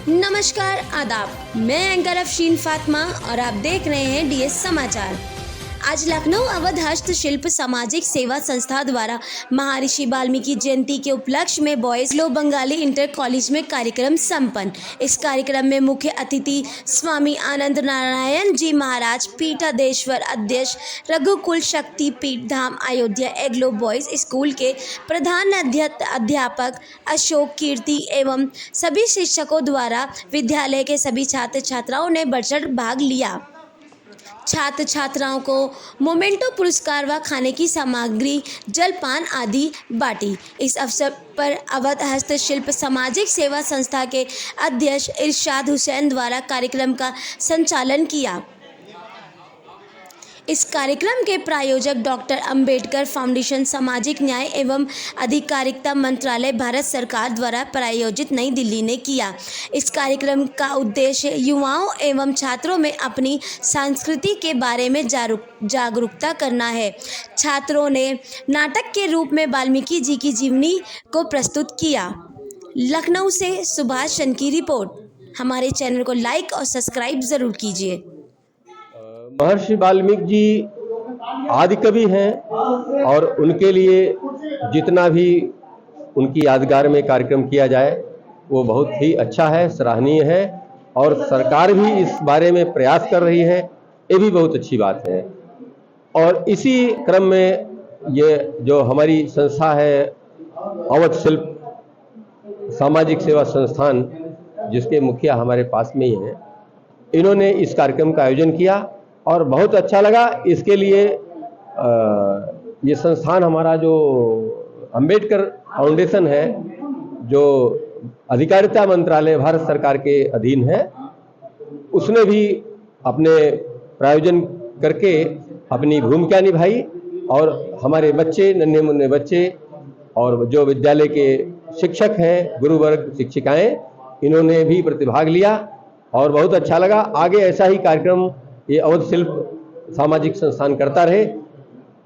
नमस्कार आदाब, मैं एंकर अफशीन फातिमा और आप देख रहे हैं डीएस समाचार। आज लखनऊ अवध हस्तशिल्प सामाजिक सेवा संस्था द्वारा महर्षि वाल्मीकि जयंती के उपलक्ष्य में बॉयज लो बंगाली इंटर कॉलेज में कार्यक्रम संपन्न। इस कार्यक्रम में मुख्य अतिथि स्वामी आनंद नारायण जी महाराज, पीठाधीश्वर अध्यक्ष रघुकुल शक्ति पीठ धाम अयोध्या एग्लो बॉयज स्कूल के प्रधान अध्यापक अशोक कीर्ति एवं सभी शिक्षकों द्वारा विद्यालय के सभी छात्र छात्राओं ने बढ़ चढ़ भाग लिया। छात्र छात्राओं को मोमेंटो पुरस्कार व खाने की सामग्री, जलपान आदि बांटी। इस अवसर पर अवध हस्तशिल्प सामाजिक सेवा संस्था के अध्यक्ष इरशाद हुसैन द्वारा कार्यक्रम का संचालन किया। इस कार्यक्रम के प्रायोजक डॉक्टर अंबेडकर फाउंडेशन, सामाजिक न्याय एवं अधिकारिता मंत्रालय, भारत सरकार द्वारा प्रायोजित, नई दिल्ली ने किया। इस कार्यक्रम का उद्देश्य युवाओं एवं छात्रों में अपनी संस्कृति के बारे में जागरूकता करना है। छात्रों ने नाटक के रूप में वाल्मीकि जी की जीवनी को प्रस्तुत किया। लखनऊ से सुभाष चंद की रिपोर्ट। हमारे चैनल को लाइक और सब्सक्राइब ज़रूर कीजिए। महर्षि वाल्मीकि जी आदि कवि हैं और उनके लिए जितना भी उनकी यादगार में कार्यक्रम किया जाए वो बहुत ही अच्छा है, सराहनीय है और सरकार भी इस बारे में प्रयास कर रही है, ये भी बहुत अच्छी बात है। और इसी क्रम में ये जो हमारी संस्था है अवध शिल्प सामाजिक सेवा संस्थान, जिसके मुखिया हमारे पास में ही हैं, इन्होंने इस कार्यक्रम का आयोजन किया और बहुत अच्छा लगा। इसके लिए ये संस्थान हमारा जो अंबेडकर फाउंडेशन है, जो अधिकारिता मंत्रालय भारत सरकार के अधीन है, उसने भी अपने प्रायोजन करके अपनी भूमिका निभाई और हमारे बच्चे, नन्हे मुन्ने बच्चे और जो विद्यालय के शिक्षक हैं, गुरुवर्ग, शिक्षिकाएं, इन्होंने भी प्रतिभाग लिया और बहुत अच्छा लगा। आगे ऐसा ही कार्यक्रम ये अवध शिल्प सामाजिक संस्थान करता रहे,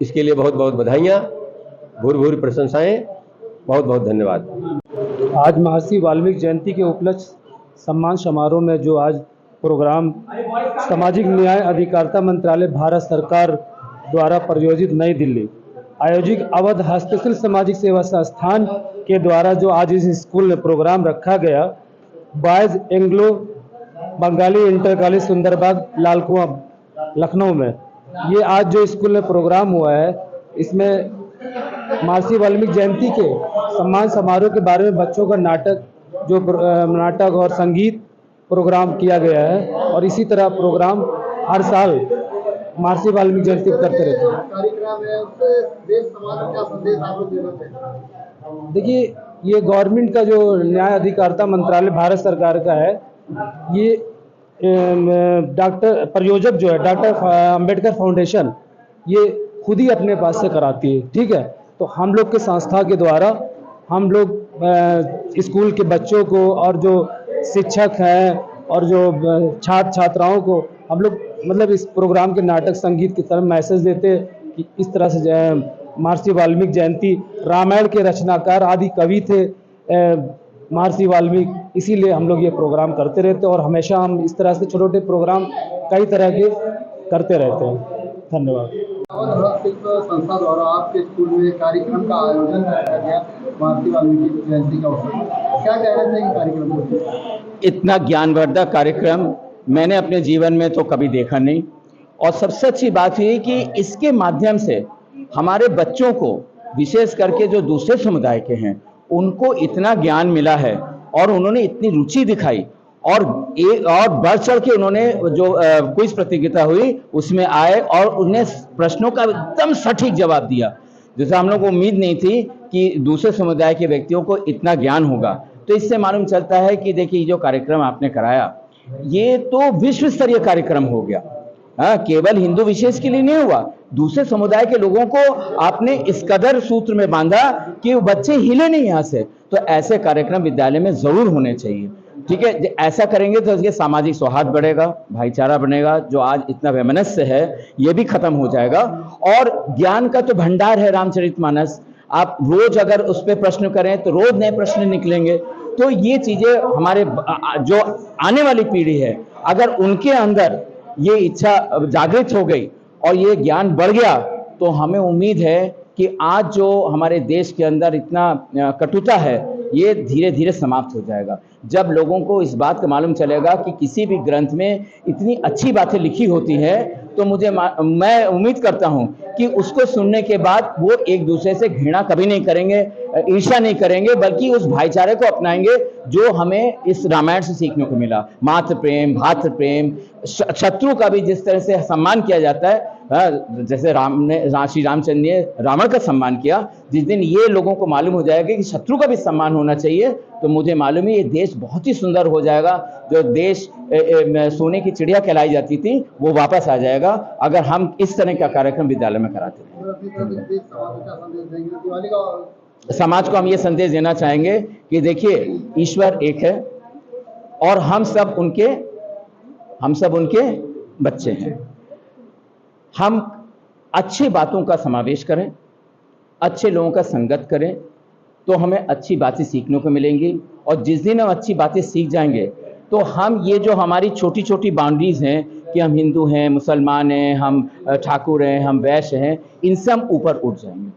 इसके लिए बहुत बहुत बधाइयाँ, भूरि भूरि प्रशंसाएं, बहुत बहुत धन्यवाद। आज महर्षि वाल्मीकि जयंती के उपलक्ष्य सम्मान समारोह में जो आज प्रोग्राम सामाजिक न्याय अधिकारिता मंत्रालय भारत सरकार द्वारा प्रायोजित नई दिल्ली आयोजित अवध हस्तशिल्प सामाजिक सेवा संस्थान के द्वारा जो आज इस स्कूल में प्रोग्राम रखा गया, boys Anglo Bengali inter college Sundarbagh Lalkuan Lucknow में, ये आज जो स्कूल में प्रोग्राम हुआ है, इसमें महर्षि वाल्मीकि जयंती के सम्मान समारोह के बारे में बच्चों का नाटक और संगीत प्रोग्राम किया गया है और इसी तरह प्रोग्राम हर साल महर्षि वाल्मीकि जयंती करते रहते हैं। कार्यक्रम है, उससे देश समाज को क्या संदेश आप लोग देना चाहेंगे? देखिए, ये गवर्नमेंट का जो न्याय अधिकारिता मंत्रालय भारत सरकार का है, ये डॉक्टर प्रायोजक जो है डॉक्टर अंबेडकर फाउंडेशन, ये खुद ही अपने पास से कराती है, ठीक है। तो हम लोग के संस्था के द्वारा हम लोग स्कूल के बच्चों को और जो शिक्षक हैं और जो छात्र छात्राओं को हम लोग मतलब इस प्रोग्राम के नाटक संगीत की तरह मैसेज देते हैं कि इस तरह से महर्षि वाल्मीकि जयंती, रामायण के रचनाकार आदि कवि थे महर्षि वाल्मीकि, इसीलिए हम लोग ये प्रोग्राम करते रहते हैं और हमेशा हम इस तरह से छोटे छोटे प्रोग्राम कई तरह के करते रहते हैं। धन्यवाद। अवध शिल्प संस्था द्वारा आपके स्कूल में कार्यक्रम का आयोजन किया गया महर्षि वाल्मीकि जयंती का अवसर, क्या कहना चाहिए कार्यक्रम को? इतना ज्ञानवर्धक कार्यक्रम मैंने अपने जीवन में तो कभी देखा नहीं और सबसे अच्छी बात ये कि इसके माध्यम से हमारे बच्चों को, विशेष करके जो दूसरे समुदाय के हैं, उनको इतना ज्ञान मिला है और उन्होंने इतनी रुचि दिखाई और बढ़ चढ़ के उन्होंने जो क्विज प्रतियोगिता हुई उसमें आए और उन्हें प्रश्नों का एकदम सटीक जवाब दिया, जैसे हम लोग को उम्मीद नहीं थी कि दूसरे समुदाय के व्यक्तियों को इतना ज्ञान होगा। तो इससे मालूम चलता है कि देखिए, जो कार्यक्रम आपने कराया ये तो विश्व स्तरीय कार्यक्रम हो गया। केवल हिंदू विशेष के लिए नहीं हुआ, दूसरे समुदाय के लोगों को आपने इस कदर सूत्र में बांधा कि वो बच्चे हिले नहीं यहाँ से। तो ऐसे कार्यक्रम विद्यालय में जरूर होने चाहिए, ठीक है। ऐसा करेंगे तो इसके सामाजिक सौहार्द बढ़ेगा, भाईचारा बनेगा, जो आज इतना वैमनस्य है ये भी खत्म हो जाएगा। और ज्ञान का तो भंडार है रामचरितमानस, आप रोज अगर उस पर प्रश्न करें तो रोज नए प्रश्न निकलेंगे तो ये चीजें हमारे जो आने वाली पीढ़ी है, अगर उनके अंदर ये इच्छा जागृत हो गई और ये ज्ञान बढ़ गया, तो हमें उम्मीद है कि आज जो हमारे देश के अंदर इतना कटुता है, ये धीरे धीरे समाप्त हो जाएगा। जब लोगों को इस बात का मालूम चलेगा कि किसी भी ग्रंथ में इतनी अच्छी बातें लिखी होती है, तो मैं उम्मीद करता हूं कि उसको सुनने के बाद वो एक दूसरे से घृणा कभी नहीं करेंगे, ईर्ष्या नहीं करेंगे, बल्कि उस भाईचारे को अपनाएंगे जो हमें इस रामायण से सीखने को मिला। मातृ प्रेम, भातृ प्रेम, शत्रु का भी जिस तरह से सम्मान किया जाता है, जैसे श्री रामचंद्र ने रावण का सम्मान किया, जिस दिन ये लोगों को मालूम हो जाएगा कि शत्रु का भी सम्मान होना चाहिए, तो मुझे मालूम है ये देश बहुत ही सुंदर हो जाएगा। जो देश सोने की चिड़िया कहलाई जाती थी, वो वापस आ जाएगा अगर हम इस तरह का कार्यक्रम विद्यालय में कराते हैं। समाज को हम ये संदेश देना चाहेंगे कि देखिए, ईश्वर एक है और हम सब उनके बच्चे हैं। हम अच्छी बातों का समावेश करें, अच्छे लोगों का संगत करें, तो हमें अच्छी बातें सीखने को मिलेंगी। और जिस दिन हम अच्छी बातें सीख जाएंगे, तो हम ये जो हमारी छोटी छोटी बाउंड्रीज हैं कि हम हिंदू हैं, मुसलमान हैं, हम ठाकुर हैं, हम वैश्य हैं, इनसे हम ऊपर उठ जाएंगे,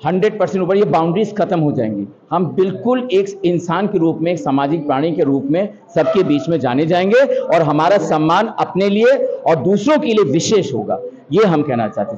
100% ऊपर। ये बाउंड्रीज खत्म हो जाएंगी। हम बिल्कुल एक इंसान के रूप में, एक सामाजिक प्राणी के रूप में सबके बीच में जाने जाएंगे और हमारा सम्मान अपने लिए और दूसरों के लिए विशेष होगा। ये हम कहना चाहते हैं।